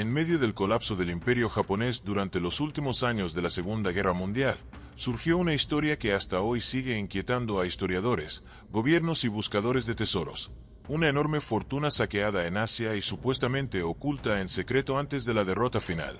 En medio del colapso del Imperio japonés durante los últimos años de la Segunda Guerra Mundial, surgió una historia que hasta hoy sigue inquietando a historiadores, gobiernos y buscadores de tesoros. Una enorme fortuna saqueada en Asia y supuestamente oculta en secreto antes de la derrota final.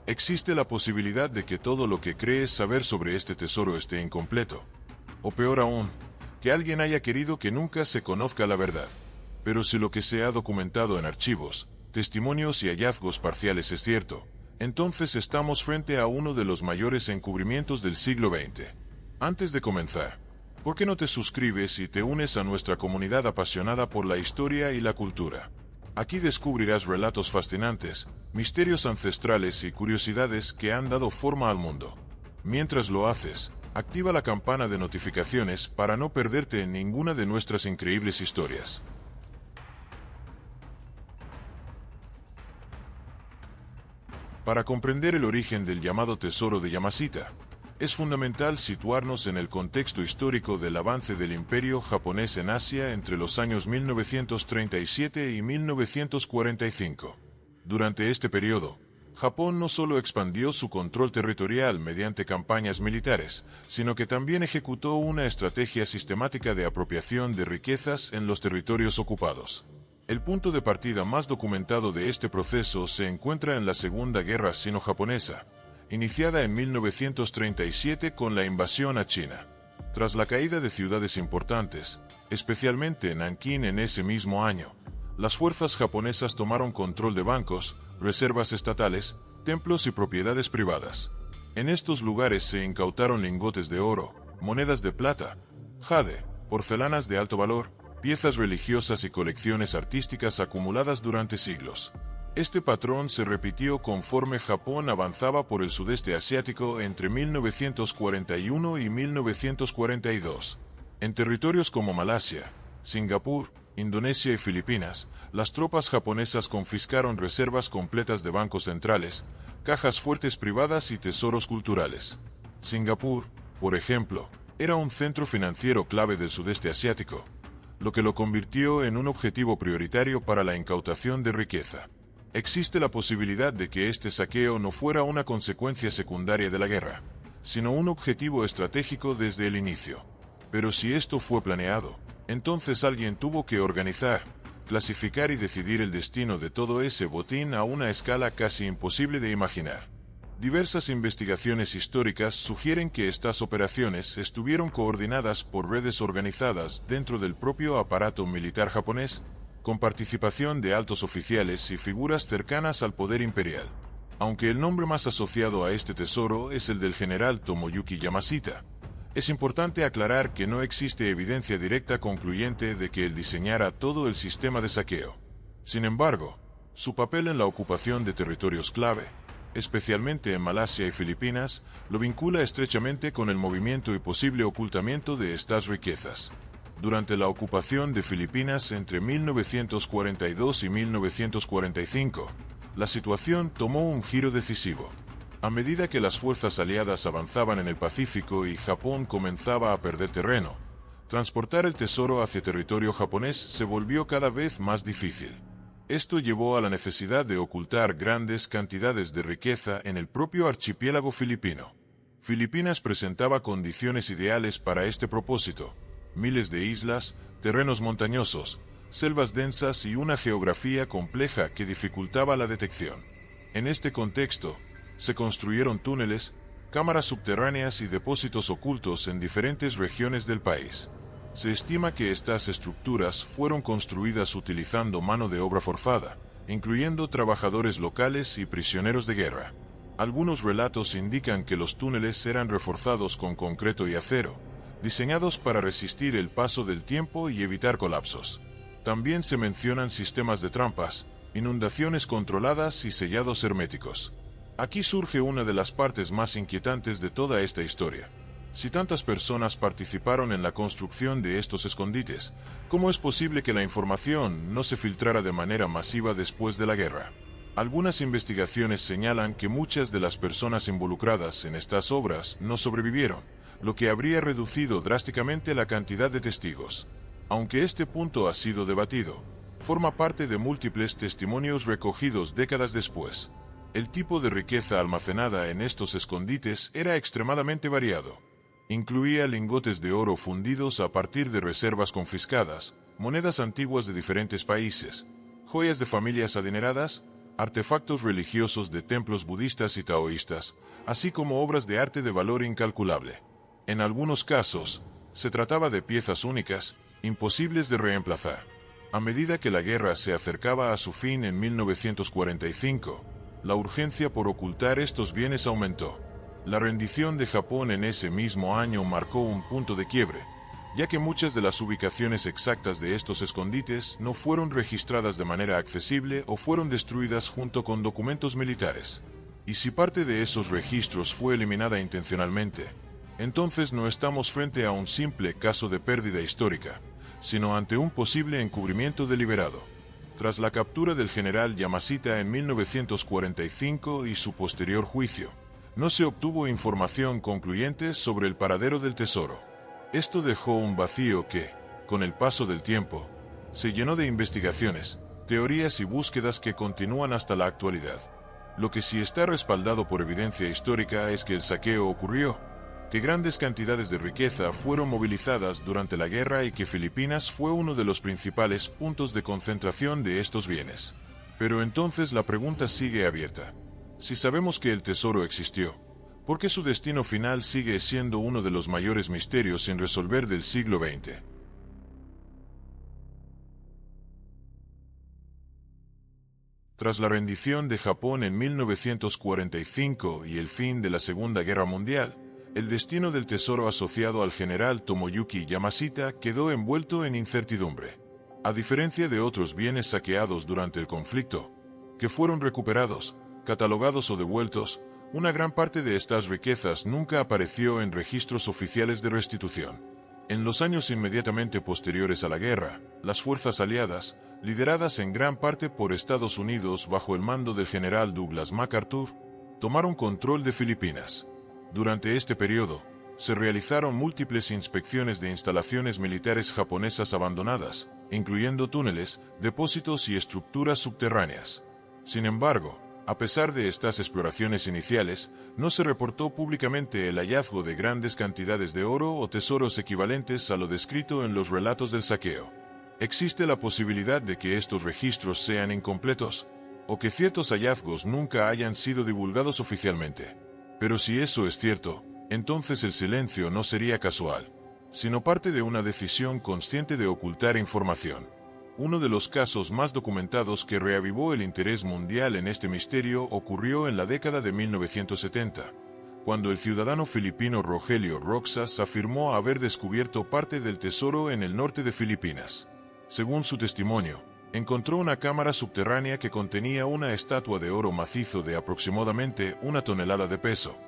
Existe la posibilidad de que todo lo que crees saber sobre este tesoro esté incompleto. O peor aún, que alguien haya querido que nunca se conozca la verdad. Pero si lo que se ha documentado en archivos, testimonios y hallazgos parciales es cierto, entonces estamos frente a uno de los mayores encubrimientos del siglo XX. Antes de comenzar, ¿por qué no te suscribes y te unes a nuestra comunidad apasionada por la historia y la cultura? Aquí descubrirás relatos fascinantes, misterios ancestrales y curiosidades que han dado forma al mundo. Mientras lo haces, activa la campana de notificaciones para no perderte en ninguna de nuestras increíbles historias. Para comprender el origen del llamado tesoro de Yamashita, es fundamental situarnos en el contexto histórico del avance del Imperio japonés en Asia entre los años 1937 y 1945. Durante este periodo, Japón no solo expandió su control territorial mediante campañas militares, sino que también ejecutó una estrategia sistemática de apropiación de riquezas en los territorios ocupados. El punto de partida más documentado de este proceso se encuentra en la Segunda Guerra Sino-Japonesa, iniciada en 1937 con la invasión a China. Tras la caída de ciudades importantes, especialmente Nankín en ese mismo año, las fuerzas japonesas tomaron control de bancos, reservas estatales, templos y propiedades privadas. En estos lugares se incautaron lingotes de oro, monedas de plata, jade, porcelanas de alto valor, piezas religiosas y colecciones artísticas acumuladas durante siglos. Este patrón se repitió conforme Japón avanzaba por el sudeste asiático entre 1941 y 1942. En territorios como Malasia, Singapur, Indonesia y Filipinas, las tropas japonesas confiscaron reservas completas de bancos centrales, cajas fuertes privadas y tesoros culturales. Singapur, por ejemplo, era un centro financiero clave del sudeste asiático, lo que lo convirtió en un objetivo prioritario para la incautación de riqueza. Existe la posibilidad de que este saqueo no fuera una consecuencia secundaria de la guerra, sino un objetivo estratégico desde el inicio. Pero si esto fue planeado, entonces alguien tuvo que organizar, clasificar y decidir el destino de todo ese botín a una escala casi imposible de imaginar. Diversas investigaciones históricas sugieren que estas operaciones estuvieron coordinadas por redes organizadas dentro del propio aparato militar japonés, con participación de altos oficiales y figuras cercanas al poder imperial. Aunque el nombre más asociado a este tesoro es el del general Tomoyuki Yamashita, es importante aclarar que no existe evidencia directa concluyente de que él diseñara todo el sistema de saqueo. Sin embargo, su papel en la ocupación de territorios clave, especialmente en Malasia y Filipinas, lo vincula estrechamente con el movimiento y posible ocultamiento de estas riquezas. Durante la ocupación de Filipinas entre 1942 y 1945, la situación tomó un giro decisivo. A medida que las fuerzas aliadas avanzaban en el Pacífico y Japón comenzaba a perder terreno, transportar el tesoro hacia territorio japonés se volvió cada vez más difícil. Esto llevó a la necesidad de ocultar grandes cantidades de riqueza en el propio archipiélago filipino. Filipinas presentaba condiciones ideales para este propósito: miles de islas, terrenos montañosos, selvas densas y una geografía compleja que dificultaba la detección. En este contexto, se construyeron túneles, cámaras subterráneas y depósitos ocultos en diferentes regiones del país. Se estima que estas estructuras fueron construidas utilizando mano de obra forzada, incluyendo trabajadores locales y prisioneros de guerra. Algunos relatos indican que los túneles eran reforzados con concreto y acero, diseñados para resistir el paso del tiempo y evitar colapsos. También se mencionan sistemas de trampas, inundaciones controladas y sellados herméticos. Aquí surge una de las partes más inquietantes de toda esta historia. Si tantas personas participaron en la construcción de estos escondites, ¿cómo es posible que la información no se filtrara de manera masiva después de la guerra? Algunas investigaciones señalan que muchas de las personas involucradas en estas obras no sobrevivieron, lo que habría reducido drásticamente la cantidad de testigos. Aunque este punto ha sido debatido, forma parte de múltiples testimonios recogidos décadas después. El tipo de riqueza almacenada en estos escondites era extremadamente variado. Incluía lingotes de oro fundidos a partir de reservas confiscadas, monedas antiguas de diferentes países, joyas de familias adineradas, artefactos religiosos de templos budistas y taoístas, así como obras de arte de valor incalculable. En algunos casos, se trataba de piezas únicas, imposibles de reemplazar. A medida que la guerra se acercaba a su fin en 1945, la urgencia por ocultar estos bienes aumentó. La rendición de Japón en ese mismo año marcó un punto de quiebre, ya que muchas de las ubicaciones exactas de estos escondites no fueron registradas de manera accesible o fueron destruidas junto con documentos militares. Y si parte de esos registros fue eliminada intencionalmente, entonces no estamos frente a un simple caso de pérdida histórica, sino ante un posible encubrimiento deliberado. Tras la captura del general Yamashita en 1945 y su posterior juicio, no se obtuvo información concluyente sobre el paradero del tesoro. Esto dejó un vacío que, con el paso del tiempo, se llenó de investigaciones, teorías y búsquedas que continúan hasta la actualidad. Lo que sí está respaldado por evidencia histórica es que el saqueo ocurrió, que grandes cantidades de riqueza fueron movilizadas durante la guerra y que Filipinas fue uno de los principales puntos de concentración de estos bienes. Pero entonces la pregunta sigue abierta. Si sabemos que el tesoro existió, ¿por qué su destino final sigue siendo uno de los mayores misterios sin resolver del siglo XX? Tras la rendición de Japón en 1945 y el fin de la Segunda Guerra Mundial, el destino del tesoro asociado al general Tomoyuki Yamashita quedó envuelto en incertidumbre. A diferencia de otros bienes saqueados durante el conflicto, que fueron recuperados, catalogados o devueltos, una gran parte de estas riquezas nunca apareció en registros oficiales de restitución. En los años inmediatamente posteriores a la guerra, las fuerzas aliadas, lideradas en gran parte por Estados Unidos bajo el mando del general Douglas MacArthur, tomaron control de Filipinas. Durante este periodo, se realizaron múltiples inspecciones de instalaciones militares japonesas abandonadas, incluyendo túneles, depósitos y estructuras subterráneas. Sin embargo, a pesar de estas exploraciones iniciales, no se reportó públicamente el hallazgo de grandes cantidades de oro o tesoros equivalentes a lo descrito en los relatos del saqueo. Existe la posibilidad de que estos registros sean incompletos, o que ciertos hallazgos nunca hayan sido divulgados oficialmente. Pero si eso es cierto, entonces el silencio no sería casual, sino parte de una decisión consciente de ocultar información. Uno de los casos más documentados que reavivó el interés mundial en este misterio ocurrió en la década de 1970, cuando el ciudadano filipino Rogelio Roxas afirmó haber descubierto parte del tesoro en el norte de Filipinas. Según su testimonio, encontró una cámara subterránea que contenía una estatua de oro macizo de aproximadamente 1 tonelada de peso,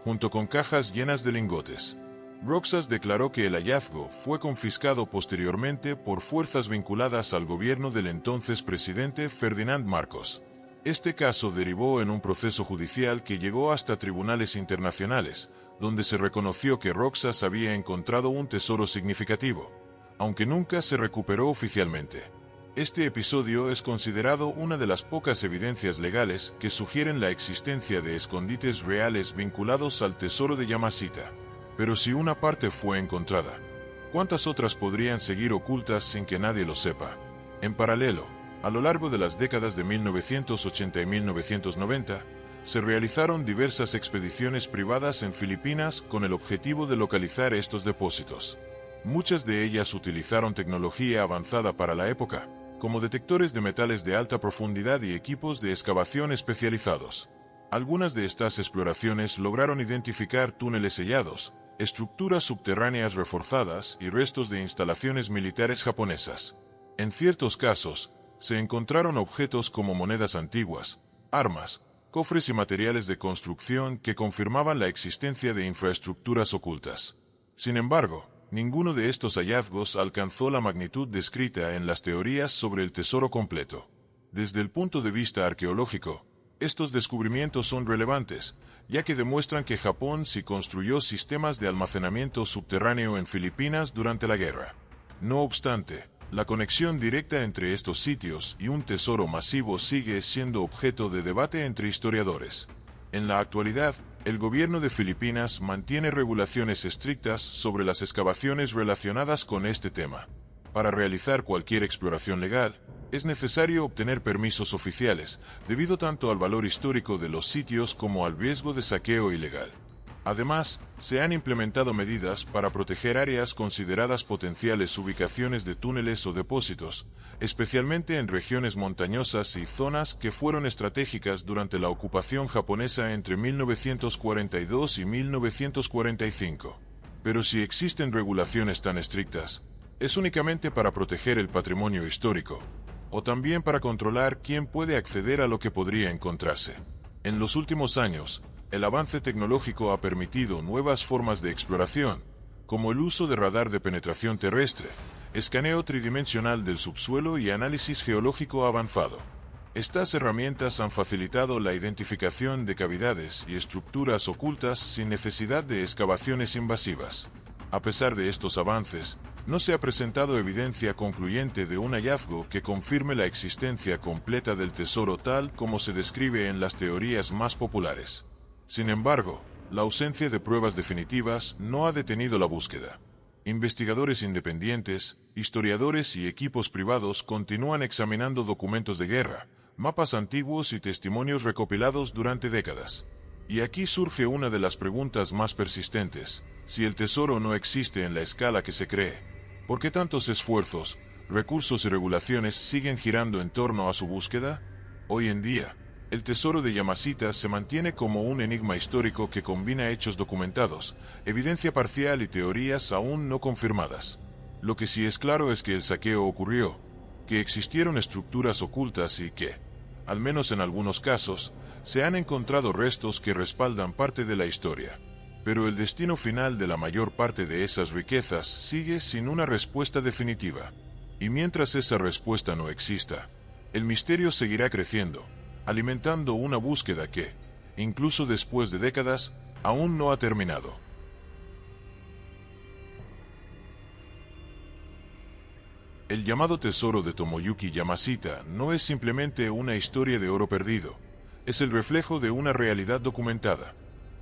junto con cajas llenas de lingotes. Roxas declaró que el hallazgo fue confiscado posteriormente por fuerzas vinculadas al gobierno del entonces presidente Ferdinand Marcos. Este caso derivó en un proceso judicial que llegó hasta tribunales internacionales, donde se reconoció que Roxas había encontrado un tesoro significativo, aunque nunca se recuperó oficialmente. Este episodio es considerado una de las pocas evidencias legales que sugieren la existencia de escondites reales vinculados al tesoro de Yamashita. Pero si una parte fue encontrada, ¿cuántas otras podrían seguir ocultas sin que nadie lo sepa? En paralelo, a lo largo de las décadas de 1980 y 1990, se realizaron diversas expediciones privadas en Filipinas con el objetivo de localizar estos depósitos. Muchas de ellas utilizaron tecnología avanzada para la época, como detectores de metales de alta profundidad y equipos de excavación especializados. Algunas de estas exploraciones lograron identificar túneles sellados, estructuras subterráneas reforzadas y restos de instalaciones militares japonesas. En ciertos casos, se encontraron objetos como monedas antiguas, armas, cofres y materiales de construcción que confirmaban la existencia de infraestructuras ocultas. Sin embargo, ninguno de estos hallazgos alcanzó la magnitud descrita en las teorías sobre el tesoro completo. Desde el punto de vista arqueológico, estos descubrimientos son relevantes, ya que demuestran que Japón sí construyó sistemas de almacenamiento subterráneo en Filipinas durante la guerra. No obstante, La conexión directa entre estos sitios y un tesoro masivo sigue siendo objeto de debate entre historiadores. En la actualidad, el gobierno de Filipinas mantiene regulaciones estrictas sobre las excavaciones relacionadas con este tema. Para realizar cualquier exploración legal, es necesario obtener permisos oficiales, debido tanto al valor histórico de los sitios como al riesgo de saqueo ilegal. Además, se han implementado medidas para proteger áreas consideradas potenciales ubicaciones de túneles o depósitos, especialmente en regiones montañosas y zonas que fueron estratégicas durante la ocupación japonesa entre 1942 y 1945. Pero si existen regulaciones tan estrictas, ¿es únicamente para proteger el patrimonio histórico, o también para controlar quién puede acceder a lo que podría encontrarse? En los últimos años, el avance tecnológico ha permitido nuevas formas de exploración, como el uso de radar de penetración terrestre, escaneo tridimensional del subsuelo y análisis geológico avanzado. Estas herramientas han facilitado la identificación de cavidades y estructuras ocultas sin necesidad de excavaciones invasivas. A pesar de estos avances, no se ha presentado evidencia concluyente de un hallazgo que confirme la existencia completa del tesoro tal como se describe en las teorías más populares. Sin embargo, la ausencia de pruebas definitivas no ha detenido la búsqueda. Investigadores independientes, historiadores y equipos privados continúan examinando documentos de guerra, mapas antiguos y testimonios recopilados durante décadas. Y aquí surge una de las preguntas más persistentes: si el tesoro no existe en la escala que se cree, ¿por qué tantos esfuerzos, recursos y regulaciones siguen girando en torno a su búsqueda? Hoy en día, el tesoro de Yamashita se mantiene como un enigma histórico que combina hechos documentados, evidencia parcial y teorías aún no confirmadas. Lo que sí es claro es que el saqueo ocurrió, que existieron estructuras ocultas y que, al menos en algunos casos, se han encontrado restos que respaldan parte de la historia. Pero el destino final de la mayor parte de esas riquezas sigue sin una respuesta definitiva. Y mientras esa respuesta no exista, el misterio seguirá creciendo, alimentando una búsqueda que, incluso después de décadas, aún no ha terminado. El llamado tesoro de Tomoyuki Yamashita no es simplemente una historia de oro perdido, es el reflejo de una realidad documentada.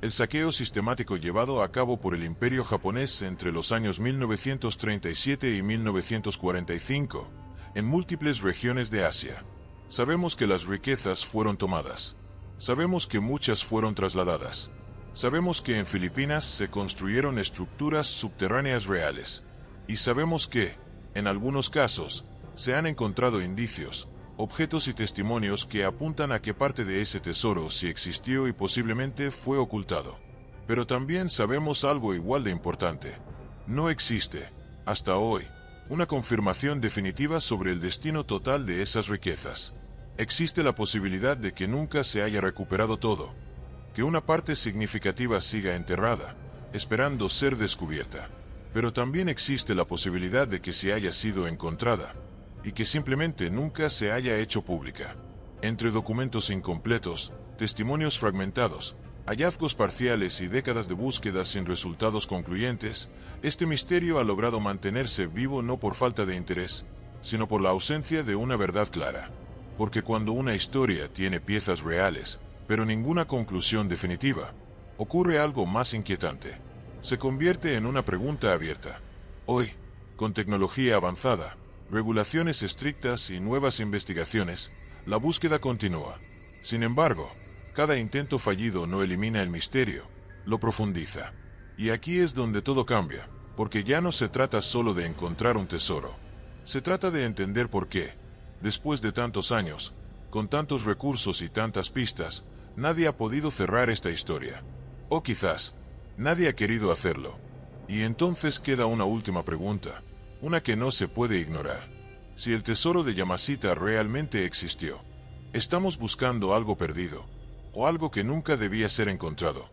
El saqueo sistemático llevado a cabo por el Imperio japonés entre los años 1937 y 1945, en múltiples regiones de Asia. Sabemos que las riquezas fueron tomadas. Sabemos que muchas fueron trasladadas. Sabemos que en Filipinas se construyeron estructuras subterráneas reales. Y sabemos que, en algunos casos, se han encontrado indicios, objetos y testimonios que apuntan a que parte de ese tesoro sí existió y posiblemente fue ocultado. Pero también sabemos algo igual de importante. No existe, hasta hoy, una confirmación definitiva sobre el destino total de esas riquezas. Existe la posibilidad de que nunca se haya recuperado todo, que una parte significativa siga enterrada, esperando ser descubierta. Pero también existe la posibilidad de que se haya sido encontrada, y que simplemente nunca se haya hecho pública. Entre documentos incompletos, testimonios fragmentados, hallazgos parciales y décadas de búsqueda sin resultados concluyentes, este misterio ha logrado mantenerse vivo no por falta de interés, sino por la ausencia de una verdad clara. Porque cuando una historia tiene piezas reales, pero ninguna conclusión definitiva, ocurre algo más inquietante. Se convierte en una pregunta abierta. Hoy, con tecnología avanzada, regulaciones estrictas y nuevas investigaciones, la búsqueda continúa. Sin embargo, cada intento fallido no elimina el misterio, lo profundiza. Y aquí es donde todo cambia, porque ya no se trata solo de encontrar un tesoro. Se trata de entender por qué, después de tantos años, con tantos recursos y tantas pistas, nadie ha podido cerrar esta historia. O quizás, nadie ha querido hacerlo. Y entonces queda una última pregunta, una que no se puede ignorar. Si el tesoro de Yamashita realmente existió, ¿estamos buscando algo perdido, o algo que nunca debía ser encontrado?